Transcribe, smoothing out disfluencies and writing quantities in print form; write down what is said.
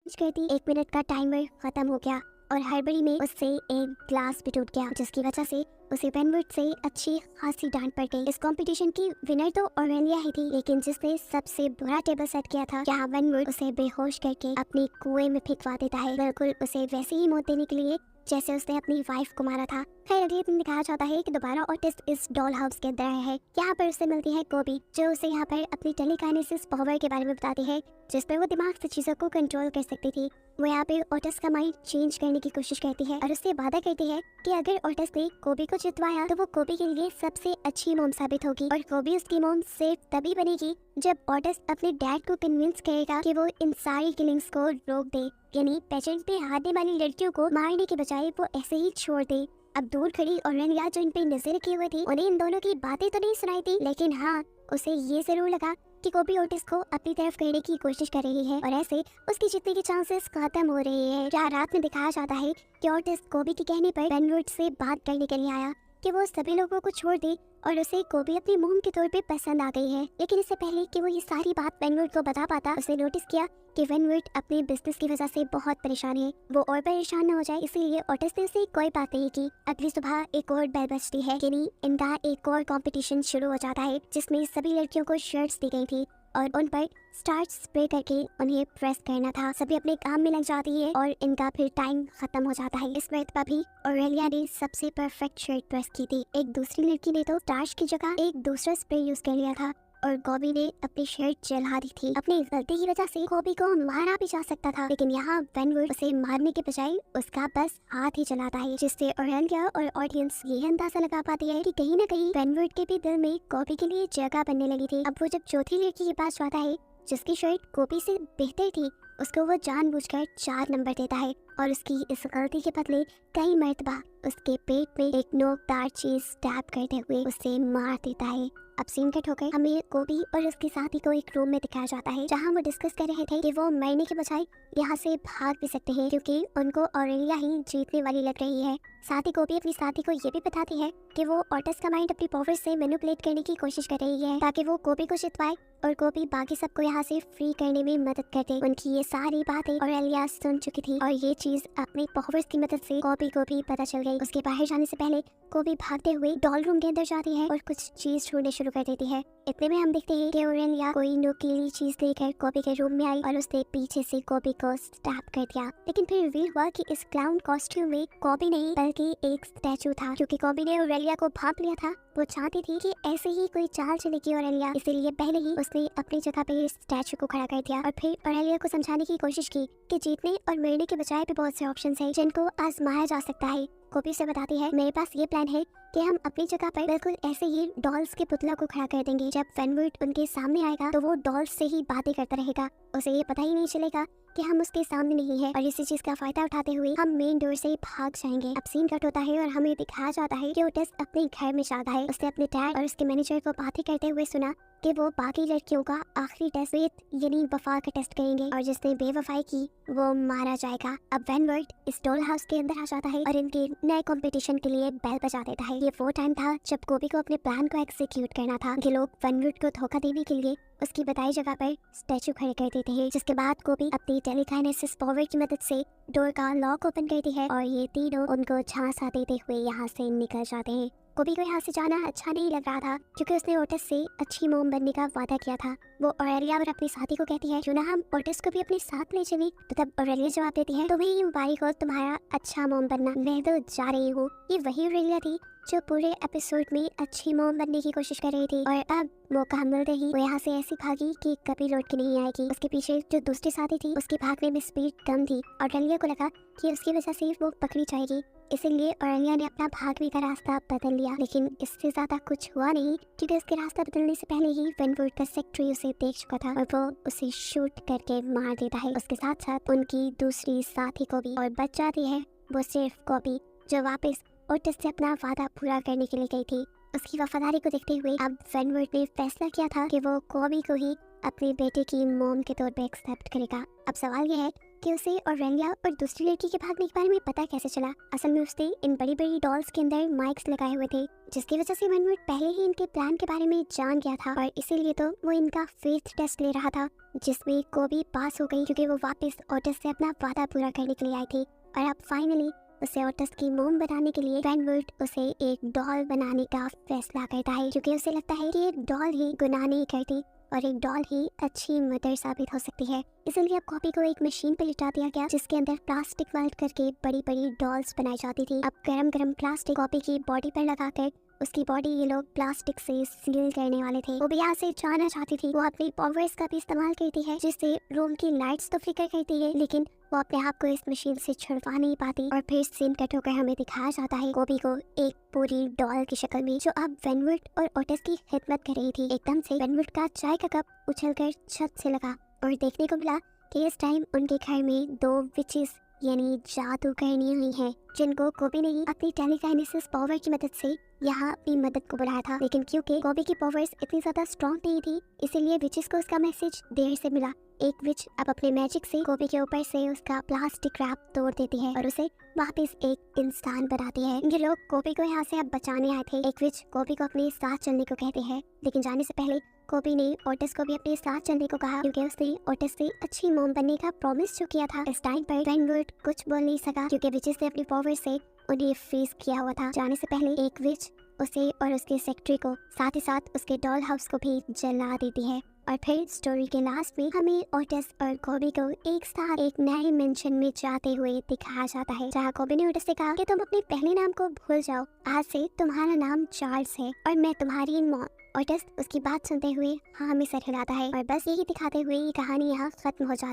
करती 1 मिनट का टाइमर खत्म हो गया और हड़बड़ी में उससे एक ग्लास भी टूट गया, जिसकी वजह से उसे वेनवुड से अच्छी खासी डांट पड़ गई। इस कंपटीशन की विनर तो ऑरेलिया ही थी, लेकिन जिसने सबसे बुरा टेबल सेट किया था, जहाँ वेनवुड उसे बेहोश करके अपनी कुएं में फेंकवा देता है, बिल्कुल उसे वैसे ही मौत देने के लिए जैसे उसने अपनी वाइफ को मारा था। खैर अगले दिन दिखाया जाता है कि दोबारा ऑटिस्ट इस डॉल हाउस के अंदर है। यहाँ पर उसे मिलती है कोबी, जो उसे यहाँ पर अपनी टेलीकाइनेसिस पावर के बारे में बताती है, जिस पर वो दिमाग से चीजों को कंट्रोल कर सकती थी। वो यहाँ पे ऑटिस्ट का माइंड चेंज करने की कोशिश करती है और उससे वादा करती है कि अगर ऑटिस्ट ने कोबी को जितवाया तो वो कोबी के लिए सबसे अच्छी मोम साबित होगी और कोबी उसकी मोम सिर्फ तभी बनेगी जब ऑटिस्ट अपने डैड को कन्विंस करेगा कि वो इन सारी किलिंग्स को रोक दे, यानी पेजेंट पे हारने वाली लड़कियों को मारने के बजाय वो ऐसे ही छोड़ दे। अब दूर खड़ी ऑरेलिया जो इन पे नजर रखी हुई थी, उन्हें इन दोनों की बातें तो नहीं सुनाई थी, लेकिन हाँ उसे ये जरूर लगा कि कोबी ओटिस को अपनी तरफ करने की कोशिश कर रही है और ऐसे उसकी जीतने की चांसेस खत्म हो रही है। जहाँ रात में दिखाया जाता है कि ओटिस कोबी के कहने पर वेनवुड से बात करने के लिए आया कि वो सभी लोगों को छोड़ दे और उसे कोबी अपनी मोम के तौर पे पसंद आ गई है। लेकिन इससे पहले कि वो ये सारी बात वेनवुड को बता पाता, उसने नोटिस किया कि वेनवुड अपने बिजनेस की वजह से बहुत परेशान है। वो और परेशान न हो जाए इसीलिए ओटिस ने उसे कोई बात नहीं की। अगली सुबह एक और बेल बजती है, यानी इनका एक और कंपटीशन शुरू हो जाता है, जिसमें सभी लड़कियों को शर्ट्स दी गई थी और उन पर स्टार्च स्प्रे करके उन्हें प्रेस करना था। सभी अपने काम में लग जाती है और इनका फिर टाइम खत्म हो जाता है। इस मरतबा भी ऑरेलिया ने सबसे परफेक्ट शर्ट प्रेस की थी। एक दूसरी लड़की ने तो स्टार्च की जगह एक दूसरा स्प्रे यूज कर लिया था और कोबी ने अपनी शर्ट जला दी थी। अपनी गलती की वजह से कोबी को मारा भी जा सकता था, लेकिन यहाँ वेनवुड उसे मारने के बजाय उसका बस हाथ ही चलाता है, जिससे ऑरेलिया और ऑडियंस ये अंदाजा लगा पाती है कि कहीं न कहीं वेनवुड के भी दिल में कोबी के लिए जगह बनने लगी थी। अब वो जब चौथी लड़की के पास जाता है जिसकी शर्ट कोबी से बेहतर थी, उसको वो जानबूझकर 4 नंबर देता है और उसकी इस गलती के बदले कई मर्तबा उसके पेट में एक नोकदार चीज स्टैब करते हुए उसे मार देता है। अब सीन कट होकर हमें कोबी और उसके साथी को एक रूम में दिखाया जाता है, जहां वो डिस्कस कर रहे थे कि वो मरने के बजाय यहाँ से भाग भी सकते हैं, क्योंकि उनको ऑरेलिया ही जीतने वाली लग रही है। साथ ही कोबी अपनी साथी को ये भी बताती है कि वो ऑटिस का माइंड अपनी पावर से मैनिपुलेट करने की कोशिश कर रही है, ताकि वो कोबी को जितवाए और कोबी बाकी सबको यहाँ से फ्री करने में मदद कर दे। उनकी ये सारी बातें ऑरेलिया सुन चुकी थी और ये चीज अपनी पावर्स की मदद से कोबी को भी पता चल गई। उसके बाहर जाने से पहले कोबी भागते हुए डॉल रूम के अंदर जाती है और कुछ चीज ढूंढने शुरू कर देती है। इतने में हम देखते हैं कि ऑरेलिया कोई नुकीली चीज लेकर कोबी के रूम में आई और उसने पीछे से कोबी को स्टैब कर दिया। लेकिन फिर रिवील हुआ कि इस क्लाउन कॉस्ट्यूम में कोबी नहीं बल्कि एक स्टैचू था, क्योंकि कोबी ने ऑरेलिया को भांप लिया था। वो चाहती थी कि ऐसे ही कोई चाल चलेगी ऑरेलिया, इसीलिए पहले ही उसने अपनी जगह पे स्टैचू को खड़ा कर दिया और फिर ऑरेलिया को समझाने की कोशिश की कि जीतने और मरने के बजाय भी बहुत से ऑप्शंस हैं जिनको आजमाया जा सकता है। कोबी से बताती है, मेरे पास ये प्लान है कि हम अपनी जगह पर बिल्कुल ऐसे ही डॉल्स के पुतला को खड़ा कर देंगे। जब वेनवुड उनके सामने आएगा तो वो डॉल्स से ही बातें करता रहेगा, उसे ये पता ही नहीं चलेगा कि हम उसके सामने नहीं है और इसी चीज का फायदा उठाते हुए हम मेन डोर से भाग जाएंगे। अब सीन कट होता है और हमें दिखाया जाता है कि ओटिस अपने घर में जाता है। उसने अपने डैड और उसके मैनेजर को बातें करते हुए सुना कि वो बाकी लड़कियों का आखिरी टेस्ट यानी वफा का टेस्ट करेंगे और जिसने बेवफाई की वो मारा जाएगा। अब वेनवुड इस डॉल हाउस के अंदर आ जाता है और इनके नए कंपटीशन के लिए बेल बजा देता है। ये वो टाइम था जब कोबी को अपने प्लान को एग्जीक्यूट करना था। ये लोग वेनवुड को धोखा देने के लिए उसकी बताई जगह पर स्टैचू खड़े कर देते हैं, जिसके बाद कोबी अपनी टेलीकाइनेसिस पावर की मदद से डोर का लॉक ओपन करती है और ये तीनों उनको झांसा देते हुए यहाँ से निकल जाते हैं। कोबी को यहाँ से जाना अच्छा नहीं लग रहा था, क्योंकि उसने ओटिस से अच्छी मोम बनने का वादा किया था। वो ऑरेलिया और अपनी साथी को कहती है, क्यों ना हम ओटिस को भी अपने साथ ले चलें। तो तब ऑरेलिया जवाब देती है, तुम्हें ही मुबारक हो तुम्हारा अच्छा मोम बनना, मैं तो जा रही हूँ। ये वही ऑरेलिया थी जो पूरे एपिसोड में अच्छी मोम बनने की कोशिश कर रही थी और अब मौका मिलते ही वो यहाँ से ऐसी भागी कि कभी लौट के नहीं आएगी। उसके पीछे जो दूसरी साथी थी उसकी भागने में स्पीड कम थी और ऑरेलिया को लगा कि उसकी वजह से वो पकड़ी जाएगी, इसीलिए ऑरेलिया ने अपना भागने का रास्ता बदल लिया। लेकिन इससे ज्यादा कुछ हुआ नहीं, क्योंकि उसके रास्ता बदलने से पहले ही वेनवुड का सेक्रेटरी उसे देख चुका था और वो उसे शूट करके मार देता है। उसके साथ साथ उनकी दूसरी साथी को भी, और बच जाती है वो सिर्फ कोबी, जो वापस ओटिस से अपना वादा पूरा करने के लिए गई थी। उसकी वफादारी को देखते हुए अब वेनवुड ने फैसला किया था कि वो कोबी को ही अपने बेटे की मोम के तौर पे एक्सेप्ट करेगा। अब सवाल यह है कि उसे ऑरेलिया और दूसरी लड़की के भागने के बारे में पता कैसे चला। असल में उसने इन बड़ी बड़ी डॉल्स के अंदर माइक्स लगाए हुए थे, जिसकी वजह से वेनवुड पहले ही इनके प्लान के बारे में जान गया था और इसीलिए तो वो इनका फेथ टेस्ट ले रहा था, जिसमें कोबी पास हो गई क्योंकि वो वापस ओटिस से अपना वादा पूरा करने के लिए आई थी। और अब फाइनली उसे ओटिस की मोम बनाने के लिए वेनवुड उसे एक डॉल बनाने का फैसला करता है, क्योंकि उसे लगता है कि एक डॉल ही गुनाह नहीं करती और एक डॉल ही अच्छी मदर साबित हो सकती है। इसलिए अब कॉपी को एक मशीन पर लिटा दिया गया, जिसके अंदर प्लास्टिक वेल्ड करके बड़ी बड़ी डॉल्स बनाई जाती थी। अब गरम गरम प्लास्टिक कॉपी की बॉडी पर लगाकर उसकी बॉडी ये लोग प्लास्टिक से सील करने वाले थे। वो भी यहाँ से जाना चाहती थी। वो अपनी पावर्स का भी इस्तेमाल करती है, जिससे रूम की लाइट्स तो फ्लिकर करती है, लेकिन वो अपने आप को इस मशीन से छुड़वा नहीं पाती। और फिर सीन कट होकर हमें दिखाया जाता है कोबी को एक पूरी डॉल की शक्ल में, जो अब वेनवुड और ओटिस की खिदमत कर रही थी। एकदम से वेनवुड का चाय का कप उछलकर छत से लगा और देखने को मिला कि इस टाइम उनके घर में 2 विचेस यानी जादूगरनी हुई हैं, जिनको कोबी ने ही अपनी टेलीकाइनेसिस पावर की मदद से यहाँ अपनी मदद को बुलाया था। लेकिन क्योंकि कोबी की पावर्स इतनी ज्यादा स्ट्रॉन्ग नहीं थी, इसीलिए विचेस को उसका मैसेज देर से मिला। एक विच अब अपने मैजिक से कोबी के ऊपर से उसका प्लास्टिक रैप तोड़ देती है और उसे वापस एक इंसान बनाती है। ये लोग कोबी को यहाँ से अब बचाने आए थे। एक विच कोबी को अपने साथ चलने को कहते हैं, लेकिन जाने से पहले कोबी ने ओटिस को भी अपने साथ चलने को कहा, क्योंकि उसने ओटिस से अच्छी मोम बनने का प्रॉमिस जो किया था। इस टाइम पर वेनवुड कुछ बोल नहीं सका, क्योंकि विचेस ने अपनी पावर से उन्हें फ्रीज किया हुआ था। जाने से पहले एक विच उसे और उसके सेक्रेटरी को, साथ ही साथ उसके डॉल हाउस को भी जला देती है। और फिर स्टोरी के लास्ट में हमें ओटिस और कोबी को एक साथ एक नए मेंशन में जाते हुए दिखाया जाता है, जहाँ कोबी ने ओटिस से कहा कि तुम अपने पहले नाम को भूल जाओ, आज से तुम्हारा नाम चार्ल्स है और मैं तुम्हारी मॉम। ओटिस उसकी बात सुनते हुए हाँ में सर हिलाता है और बस यही दिखाते हुए ये कहानी यहाँ खत्म हो जाती है।